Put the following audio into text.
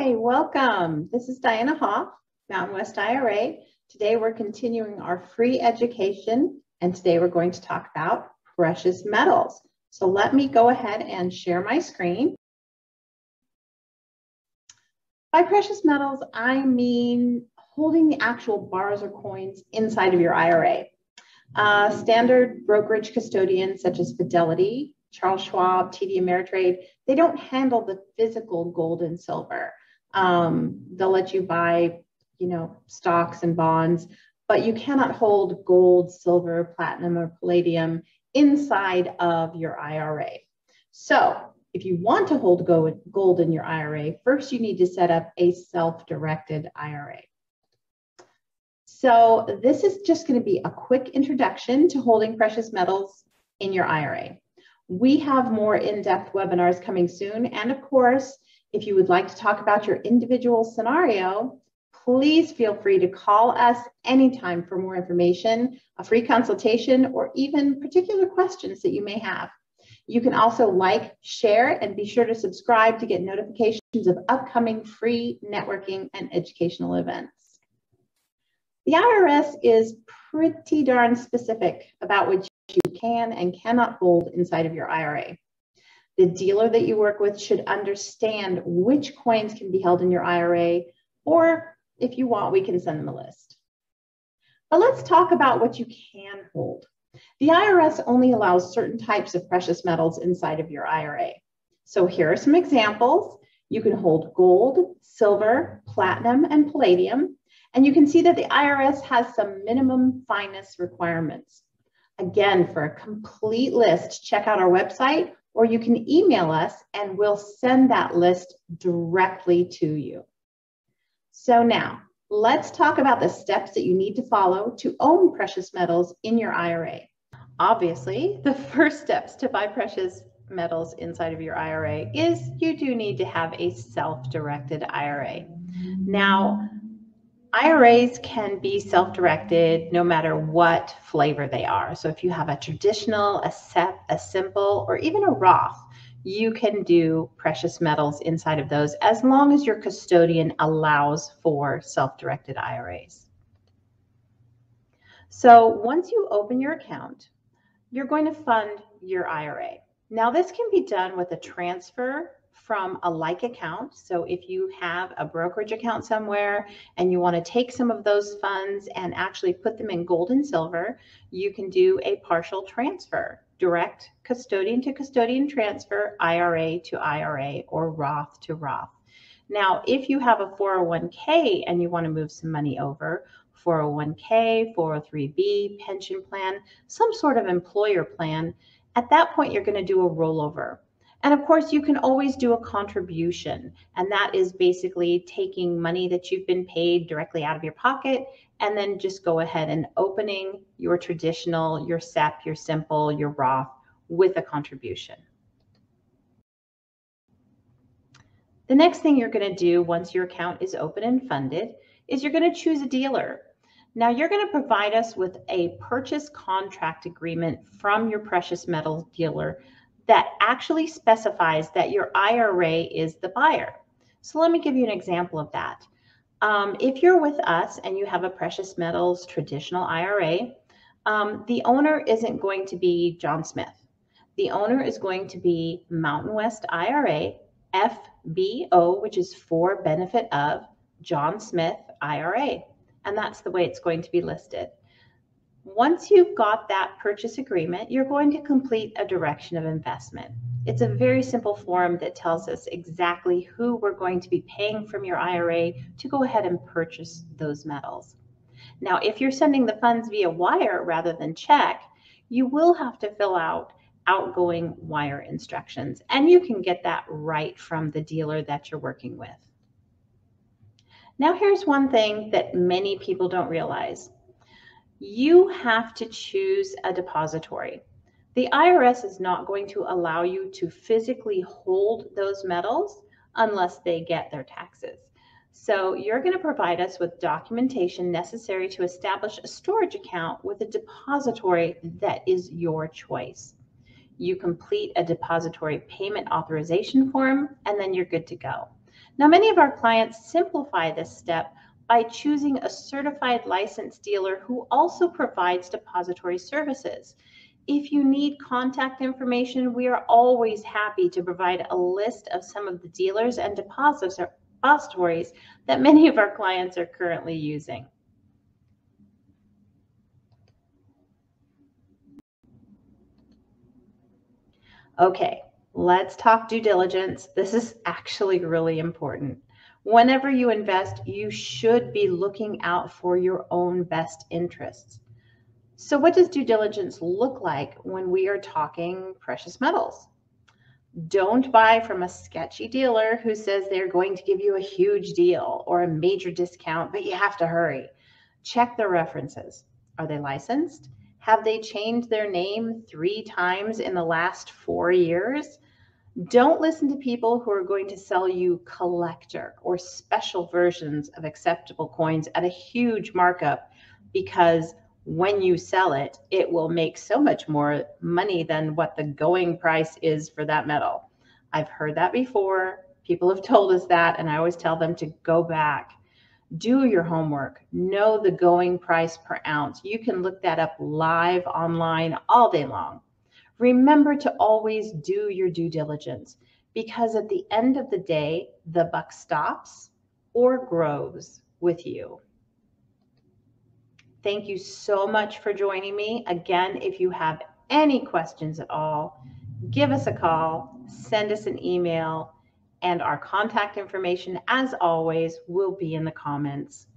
Hi, welcome. This is Diana Hoff, Mountain West IRA. Today we're continuing our free education, and today we're going to talk about precious metals. So let me go ahead and share my screen. By precious metals, I mean holding the actual bars or coins inside of your IRA. Standard brokerage custodians such as Fidelity, Charles Schwab, TD Ameritrade, they don't handle the physical gold and silver. They'll let you buy, stocks and bonds, but you cannot hold gold, silver, platinum, or palladium inside of your IRA. So if you want to hold gold in your IRA, first you need to set up a self-directed IRA. So this is just going to be a quick introduction to holding precious metals in your IRA. We have more in-depth webinars coming soon. And of course, if you would like to talk about your individual scenario, please feel free to call us anytime for more information, a free consultation, or even particular questions that you may have. You can also like, share, and be sure to subscribe to get notifications of upcoming free networking and educational events. The IRS is pretty darn specific about what you can and cannot hold inside of your IRA. The dealer that you work with should understand which coins can be held in your IRA, or if you want, we can send them a list. But let's talk about what you can hold. The IRS only allows certain types of precious metals inside of your IRA. So here are some examples. You can hold gold, silver, platinum, and palladium. And you can see that the IRS has some minimum fineness requirements. Again, for a complete list, check out our website, or you can email us and we'll send that list directly to you. So now, let's talk about the steps that you need to follow to own precious metals in your IRA. Obviously, the first steps to buy precious metals inside of your IRA is you do need to have a self-directed IRA. Now, IRAs can be self-directed no matter what flavor they are. So if you have a traditional, a SEP, a simple, or even a Roth, you can do precious metals inside of those as long as your custodian allows for self-directed IRAs. So once you open your account, you're going to fund your IRA. Now this can be done with a transfer from a like account. So if you have a brokerage account somewhere and you want to take some of those funds and actually put them in gold and silver, you can do a partial transfer, direct custodian to custodian transfer, IRA to IRA, or Roth to Roth. Now, if you have a 401k and you want to move some money over, 401k, 403b, pension plan, some sort of employer plan, at that point, you're going to do a rollover. And of course, you can always do a contribution, and that is basically taking money that you've been paid directly out of your pocket and then just go ahead and opening your traditional, your SEP, your simple, your Roth with a contribution. The next thing you're going to do once your account is open and funded is you're going to choose a dealer. Now you're going to provide us with a purchase contract agreement from your precious metals dealer that actually specifies that your IRA is the buyer. So let me give you an example of that. If you're with us and you have a precious metals traditional IRA, the owner isn't going to be John Smith. The owner is going to be Mountain West IRA, FBO, which is for benefit of John Smith IRA. And that's the way it's going to be listed. Once you've got that purchase agreement, you're going to complete a direction of investment. It's a very simple form that tells us exactly who we're going to be paying from your IRA to go ahead and purchase those metals. Now, if you're sending the funds via wire rather than check, you will have to fill out outgoing wire instructions, and you can get that right from the dealer that you're working with. Now, here's one thing that many people don't realize. You have to choose a depository. The IRS is not going to allow you to physically hold those metals unless they get their taxes. So you're going to provide us with documentation necessary to establish a storage account with a depository that is your choice. You complete a depository payment authorization form, and then you're good to go. Now, many of our clients simplify this step by choosing a certified licensed dealer who also provides depository services. If you need contact information, we are always happy to provide a list of some of the dealers and depositories that many of our clients are currently using. Okay, let's talk due diligence. This is actually really important. Whenever you invest, you should be looking out for your own best interests. So what does due diligence look like when we are talking precious metals? Don't buy from a sketchy dealer who says they're going to give you a huge deal or a major discount, but you have to hurry. Check their references. Are they licensed? Have they changed their name 3 times in the last 4 years? Don't listen to people who are going to sell you collector or special versions of acceptable coins at a huge markup, because when you sell it, it will make so much more money than what the going price is for that metal. I've heard that before. People have told us that, and I always tell them to go back. Do your homework. Know the going price per ounce. You can look that up live online all day long. Remember to always do your due diligence, because at the end of the day, the buck stops or grows with you. Thank you so much for joining me. Again, if you have any questions at all, give us a call, send us an email, and our contact information, as always, will be in the comments.